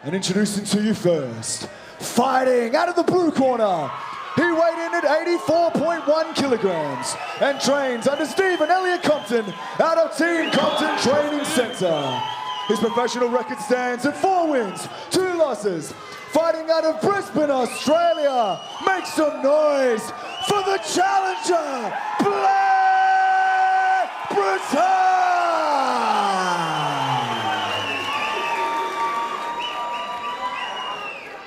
And introducing to you first, fighting out of the blue corner, he weighed in at 84.1 kilograms and trains under Stephen Elliott Compton out of Team Compton Training Centre. His professional record stands at 4 wins, 2 losses. Fighting out of Brisbane, Australia, make some noise for the challenger, Black Britain!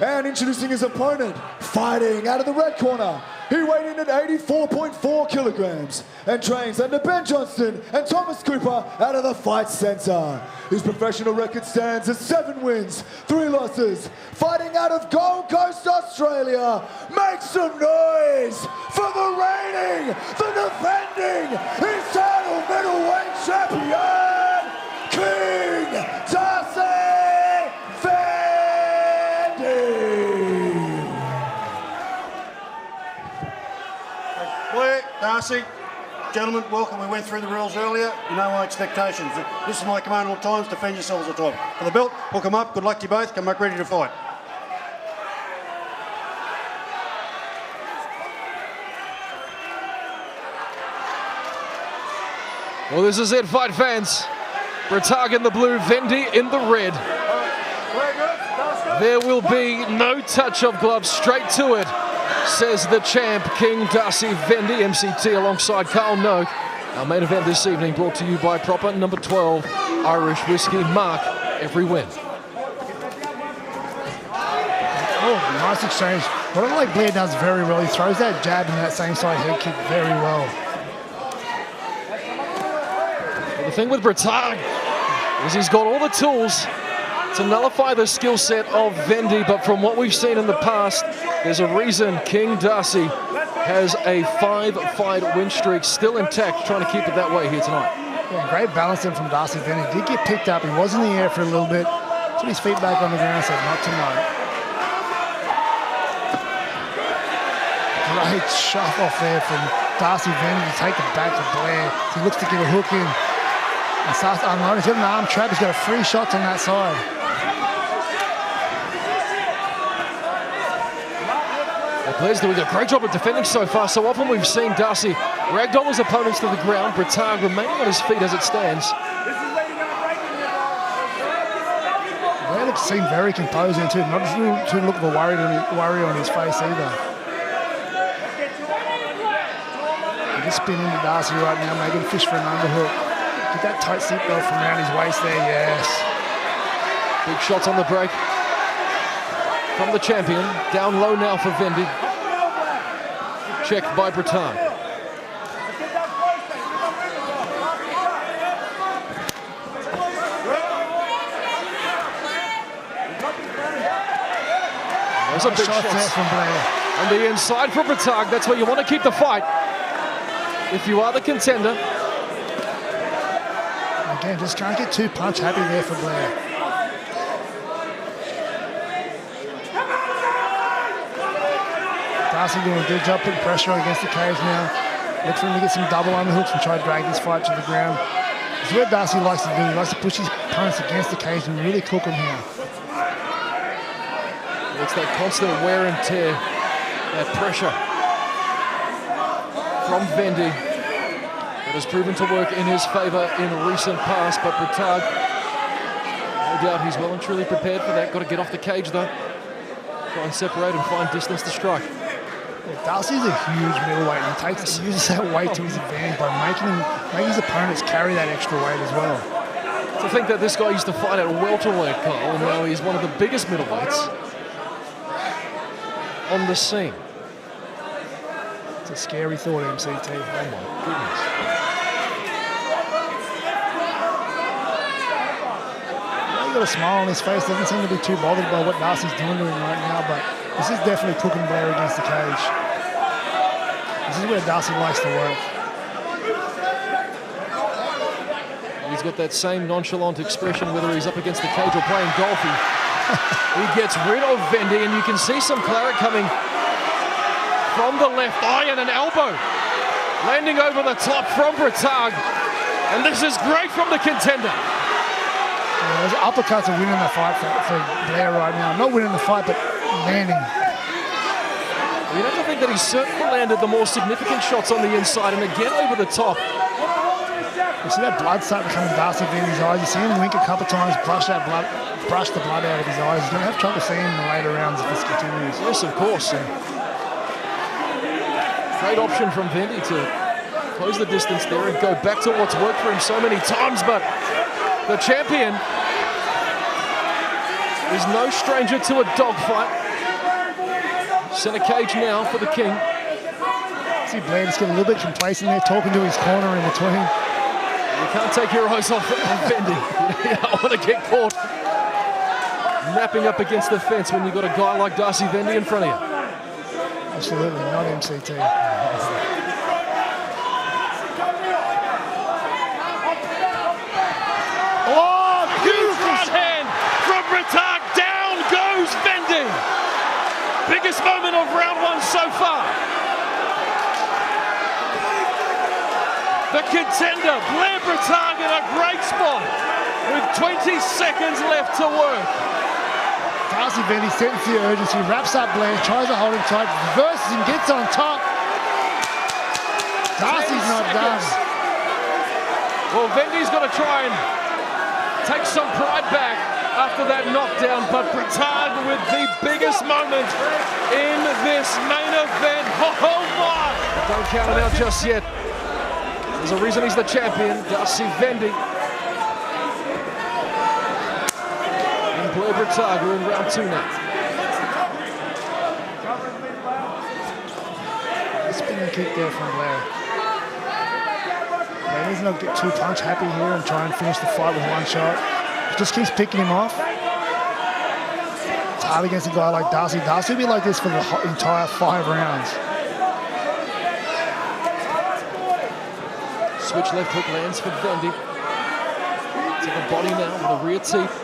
And introducing his opponent, fighting out of the red corner, he weighed in at 84.4 kilograms and trains under Ben Johnston and Thomas Cooper out of the Fight Centre. His professional record stands at 7 wins, 3 losses. Fighting out of Gold Coast, Australia, make some noise for the reigning, the defending, eternal middleweight champion, King Darcy! Darcy, gentlemen, welcome. We went through the rules earlier. You know my expectations. This is my command all times. Defend yourselves all the time. For the belt, hook them up. Good luck to you both. Come back ready to fight. Well, this is it, fight fans. Britain in the blue, Vendy in the red. There will be no touch of gloves, straight to it, says the champ, King Darcy Vendy, MCT, alongside Carl Noak. Our main event this evening brought to you by proper number 12 Irish Whiskey. Mark every win. Oh, nice exchange. What I like Blair does very well, he throws that jab and that same side head kick very well. Well, the thing with Britain is he's got all the tools to nullify the skill set of Vendy, but from what we've seen in the past, there's a reason King Darcy has a 5-fight win streak still intact, trying to keep it that way here tonight. Yeah, great balancing from Darcy Vendy. He did get picked up, he was in the air for a little bit, put his feet back on the ground and said, not tonight. Great shove off there from Darcy Vendy to take it back to Blair. He looks to get a hook in. And starts to unload. He's got an arm trap. He's got a free shot on that side. Blair's doing a great job of defending so far. So often we've seen Darcy ragdoll his opponents to the ground. Britain remaining on his feet as it stands. Blair seemed very composing too. Not too look of a worry on his face either. He just spin into Darcy right now, maybe fish for an underhook. Get that tight seatbelt from around his waist there, yes. Big shots on the break from the champion. Down low now for Vendy. Checked by Britain. There's a big shot from Blair. On the inside for Britain. That's where you want to keep the fight if you are the contender. Again, just can't get too punch happy there for Blair. Darcy doing a good job putting pressure on against the cage now. Look for him to get some double underhooks and try to drag this fight to the ground. This is what Darcy likes to do. He likes to push his opponents against the cage and really cook them here. It's that constant wear and tear, that pressure from Vendy. It has proven to work in his favour in recent past, but Britain, no doubt he's well and truly prepared for that. Got to get off the cage though. Try and separate and find distance to strike. Yeah, Darcy's a huge middleweight and he uses that weight to his advantage by making his opponents carry that extra weight as well. To think that this guy used to fight at welterweight, Kyle, and now he's one of the biggest middleweights on the scene. It's a scary thought, MCT. Oh my goodness. He's got a smile on his face, doesn't seem to be too bothered by what Darcy's doing to him right now, but this is definitely cooking Blair against the cage. This is where Darcy likes to work. He's got that same nonchalant expression whether he's up against the cage or playing golf. He gets rid of Vendy, and you can see some claret coming from the left eye and an elbow landing over the top from Britain. And this is great from the contender. Yeah, those uppercuts are winning the fight for Blair right now. Not winning the fight, but landing. You have to think that he certainly landed the more significant shots on the inside and again over the top. You see that blood starting to come in Darcy Vendy's eyes. You see him wink a couple of times, brush the blood out of his eyes. He's going to have trouble seeing in the later rounds if this continues. Yes, of course. And great option from Vendy to close the distance there and go back to what's worked for him so many times, but the champion is no stranger to a dogfight. Center cage now for the king. See Blair just get a little bit complacent there, talking to his corner in between. You can't take your eyes off Vendy. You don't want to get caught napping up against the fence when you've got a guy like Darcy Vendy in front of you. Absolutely, not MCT. Oh, huge right hand from Bratag. Down goes Vendy. Biggest moment of round one so far. The contender, Blair Bratag, in a great spot with 20 seconds left to work. Darcy Vendy senses the urgency, wraps up Blair, tries to hold him tight, reverses him, gets on top. Darcy's not done. Well, Vendy's got to try and take some pride back after that knockdown, but Bratag with the biggest moment in this main event. Oh my! Don't count it out just yet. There's a reason he's the champion, Darcy Vendy. And Blair Bratag are in round two now. Spinning kick there from Blair. Blair needs not get too punch happy here and try and finish the fight with one shot. He just keeps picking him off. It's hard against a guy like Darcy. Darcy will be like this for the entire 5 rounds. Switch left hook lands for Vendy. To the body now with a rear teeth.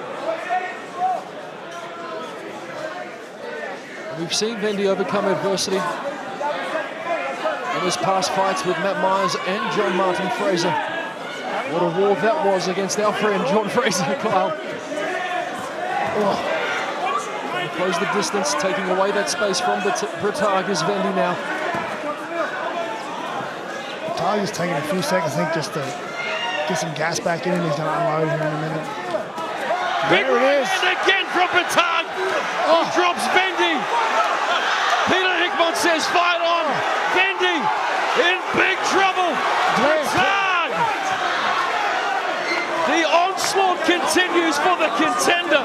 And we've seen Vendy overcome adversity in his past fights with Matt Myers and John Martin Fraser. What a war that was against our friend John Fraser, Kyle. Oh. Close the distance, taking away that space from Bratag is Vendy now. Bratag is taking a few seconds, I think, just to get some gas back in, and he's going to unload here in a minute. Big there it is. Again from Bratag. Oh. Who drops Vendy. Peter Hickman says fight on. Vendy in big trouble. Bratag. The onslaught continues for the contender.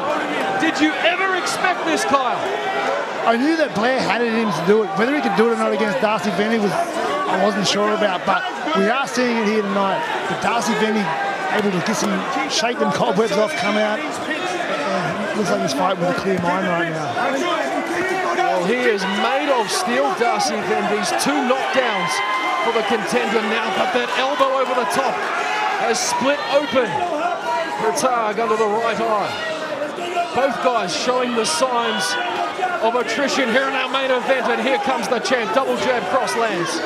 Did you ever expect this, Kyle? I knew that Blair had it in him to do it. Whether he could do it or not against Darcy Vendy I wasn't sure about, but we are seeing it here tonight. But Darcy Vendy able to shake them cobwebs off, come out. Looks like he's fighting with a clear mind right now. Well, he is made of steel, Darcy Vendy's 2 knockdowns for the contender now, but that elbow over the top has split open Bratag under the right eye. Both guys showing the signs of attrition here in our main event, and here comes the champ. Double jab cross lands.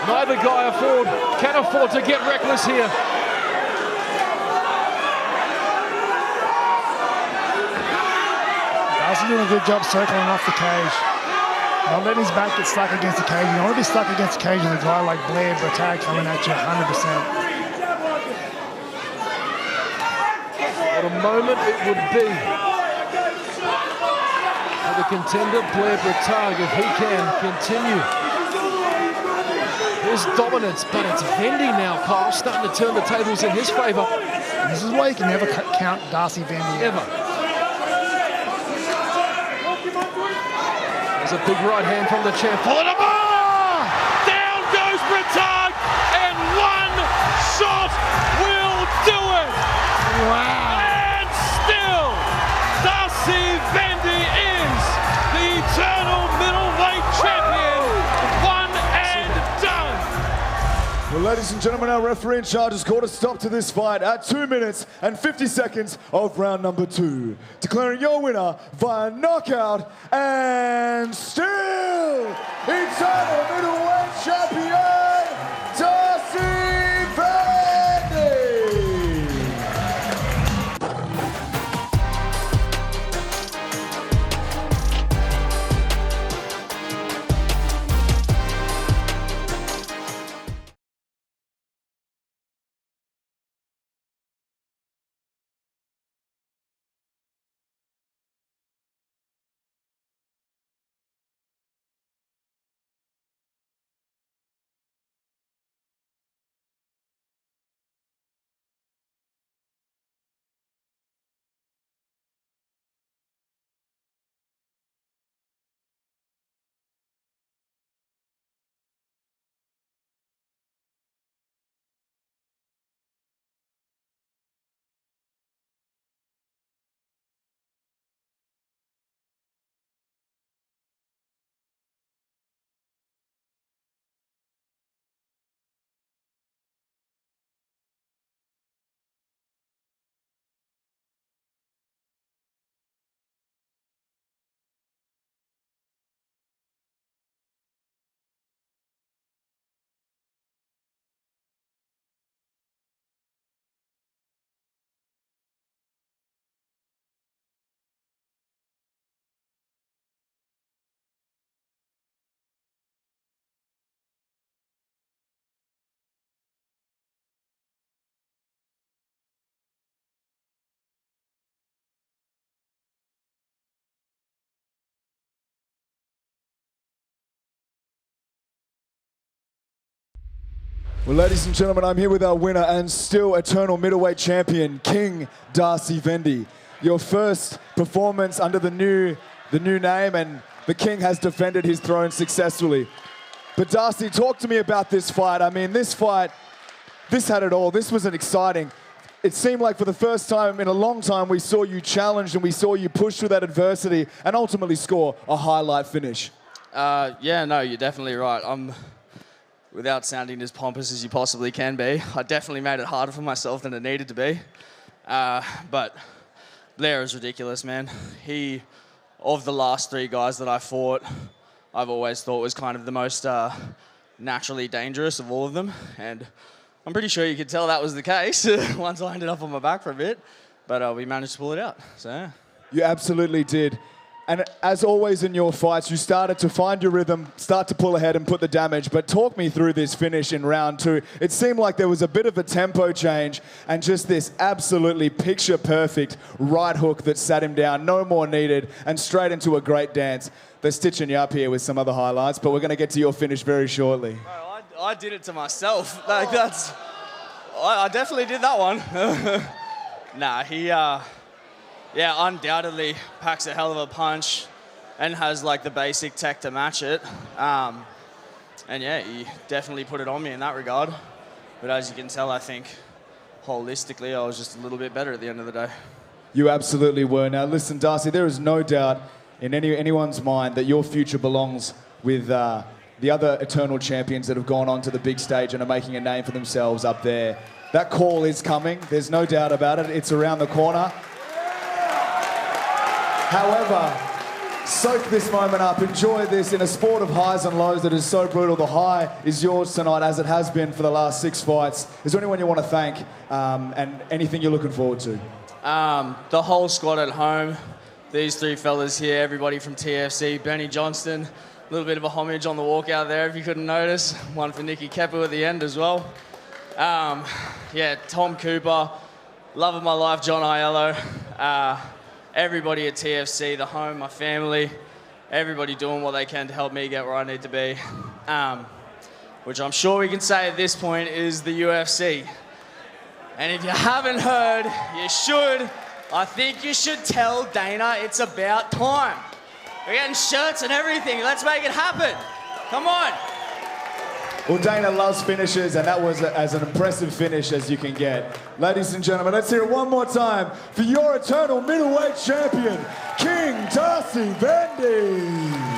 Neither guy can afford to get reckless here. Darcy's doing a good job circling off the cage. Not letting his back get stuck against the cage. You don't want to be stuck against the cage with a guy like Blair Bratag coming at you 100%. What a moment it would be for the contender Blair Bratag if he can continue his dominance. But it's Vendy now, Kyle, starting to turn the tables in his favour. This is why you can never count Darcy Vendy ever. There's a big right hand from the champ. Pull it up! Down goes Bratag, and one shot will do it! Wow! And still, Darcy Vendy is the eternal middleweight champion. One and done! Well, ladies and gentlemen, our referee in charge has called a stop to this fight at 2 minutes and 50 seconds of round number 2. Declaring your winner via knockout and still eternal middleweight champion, Well, ladies and gentlemen, I'm here with our winner and still eternal middleweight champion, King Darcy Vendy. Your first performance under the new name, and the King has defended his throne successfully. But Darcy, talk to me about this fight. I mean, this fight, this had it all. This was an exciting. It seemed like for the first time in a long time, we saw you challenged and we saw you push through that adversity and ultimately score a highlight finish. Yeah, no, you're definitely right. Without sounding as pompous as you possibly can be, I definitely made it harder for myself than it needed to be. But Blair is ridiculous, man. Of the last 3 guys that I fought, I've always thought was kind of the most naturally dangerous of all of them. And I'm pretty sure you could tell that was the case once I ended up on my back for a bit. But we managed to pull it out, so yeah. You absolutely did. And as always in your fights, you started to find your rhythm, start to pull ahead and put the damage. But talk me through this finish in round 2. It seemed like there was a bit of a tempo change and just this absolutely picture-perfect right hook that sat him down, no more needed, and straight into a great dance. They're stitching you up here with some other highlights, but we're going to get to your finish very shortly. Bro, I did it to myself. Like, I definitely did that one. Nah, he... Yeah, undoubtedly packs a hell of a punch and has like the basic tech to match it. And yeah, he definitely put it on me in that regard. But as you can tell, I think holistically, I was just a little bit better at the end of the day. You absolutely were. Now listen, Darcy, there is no doubt in anyone's mind that your future belongs with the other eternal champions that have gone on to the big stage and are making a name for themselves up there. That call is coming. There's no doubt about it. It's around the corner. However, soak this moment up, enjoy this in a sport of highs and lows that is so brutal. The high is yours tonight, as it has been for the last 6 fights. Is there anyone you want to thank and anything you're looking forward to? The whole squad at home, these 3 fellas here, everybody from TFC, Benny Johnston, a little bit of a homage on the walkout there if you couldn't notice. One for Nicky Kepu at the end as well. Yeah, Tom Cooper, love of my life, John Aiello. Everybody at TFC, the home, my family, everybody doing what they can to help me get where I need to be. Which I'm sure we can say at this point is the UFC. And if you haven't heard, you should. I think you should tell Dana it's about time. We're getting shirts and everything. Let's make it happen. Come on. Well, Dana loves finishes, and that was as an impressive finish as you can get. Ladies and gentlemen, let's hear it one more time for your eternal middleweight champion, King Darcy Vendy.